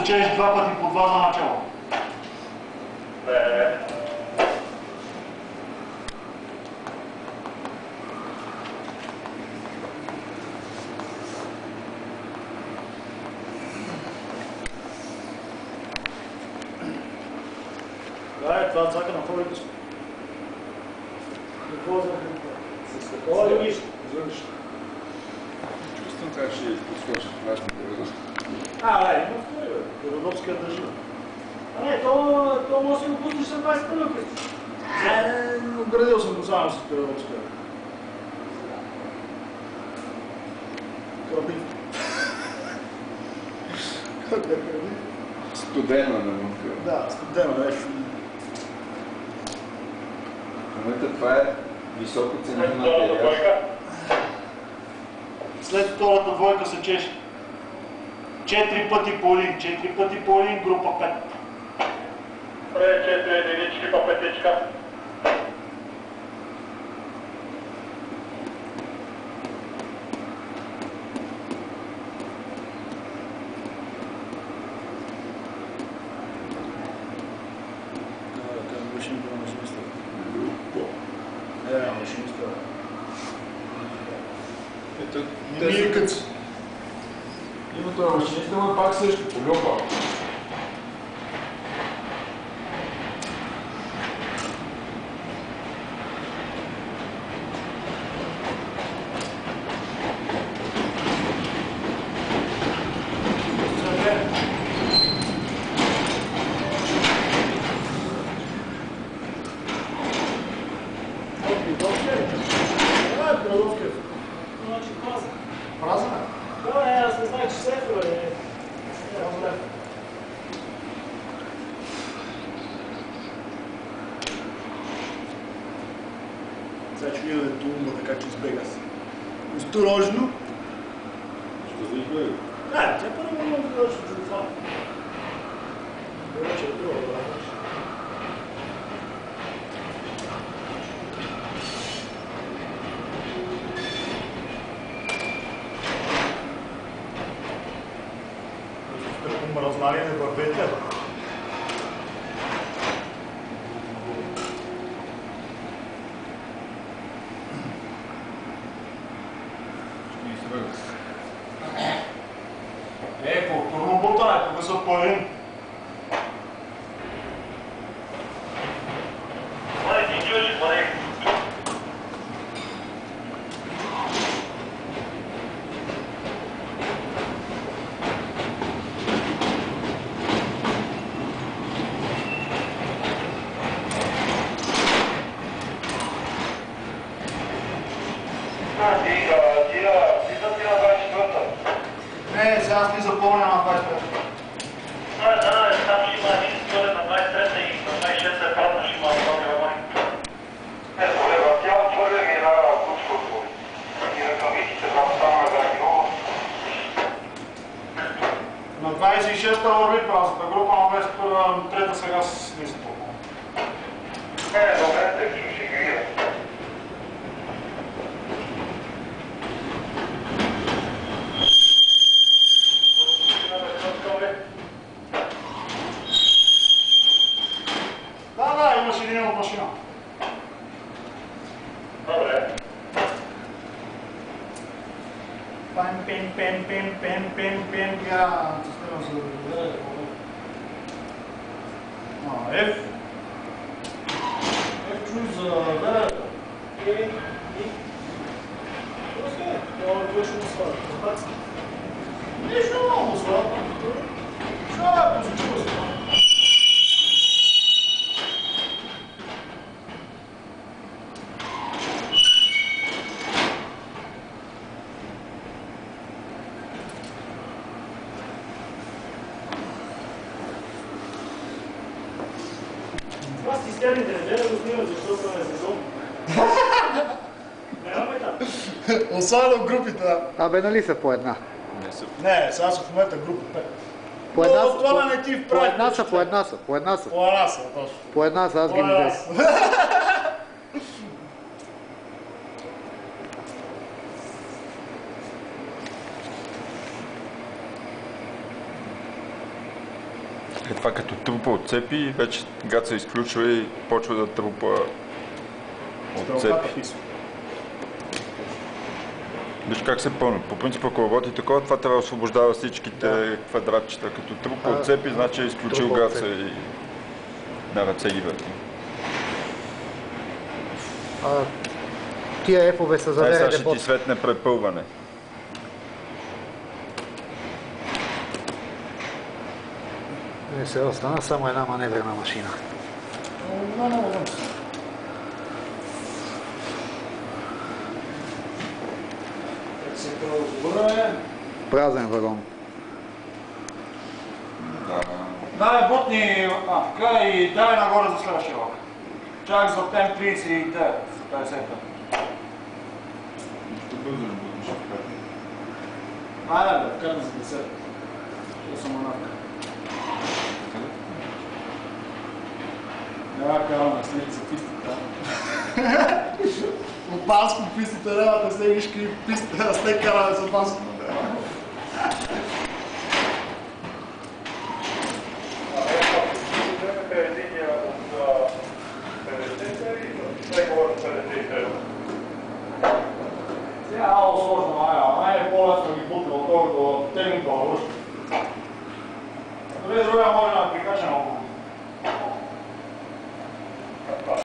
чеш 2 пъти по 2 за начало. Това цака на форите. Какво за хрипа? С такова ли виж? Чувствам как ще подскочи в нашата периода. Има втори, бе. Перодовския държи. Не, то може да си го пуснеш на 20 минути. Оградил съм го само с Перодовския. Краби. Как да краби? Студена на мънка. Да, студена, беше. В момента това е високо ценен материал. След втората двойка се чеше. 4 пъти по един, 4 пъти по един, група 5. 4 единички по петичка. Има това машиниста, но пак също полюба. Осторожно. Що да избега? Тя първо много да дойде за това. Вече е било, да. Размаряне вървете. Културно бутане, тук са по един. Не, сега сме запълня на 25. Там ще има един столен на 23-та и на 26-та е пратна, ще има този романи. Колега, тя отвърля ми на кучкото и ръкавиците там стана на градио. На 26-та върви празната група, на 23-та сега не се попълня. Добре, тъй ще ги видя. Имаш един от машина. Добре. Пен. Я система за да F. F чуй за да. Това е точно слава. Нищо много слава. Това е позитивно слава. Това си стягните, не да го снимат, защото не сезон. Нямаме там. Особено в групите, да. Абе, нали са по една? Не, сега са в момента група 5. По една са, това не ти вправи. по една са. По една са, точно. По една са, аз ги не дес. Е това като трупа отцепи и вече гад се изключва и почва да трупа отцепи. Виж как се пълни. По принцип, ако работи такова, това трябва да освобождава всичките квадратчета. Като трупа отцепи, значи е изключил гаца и на ръце ги върти. Тия ефове са за Сега ВРД ще ти светне препълване. Не се остана само една маневрена машина. Празен вагон. Дай ботни апка и дай нагоре за следващия влак. Чак за темп 39, за 50-та. Ще бързо ли будеш в пет? Айде бе, вкарам за 10. Ще съм манавка. Няма караме, снег за пистата. От Банско пистата няма да снегиш какви пистата, а снег караме за Банско. Сега е много сложно, ай е по-лесно ги бутне, отколкото техника лъжка. Дори другия може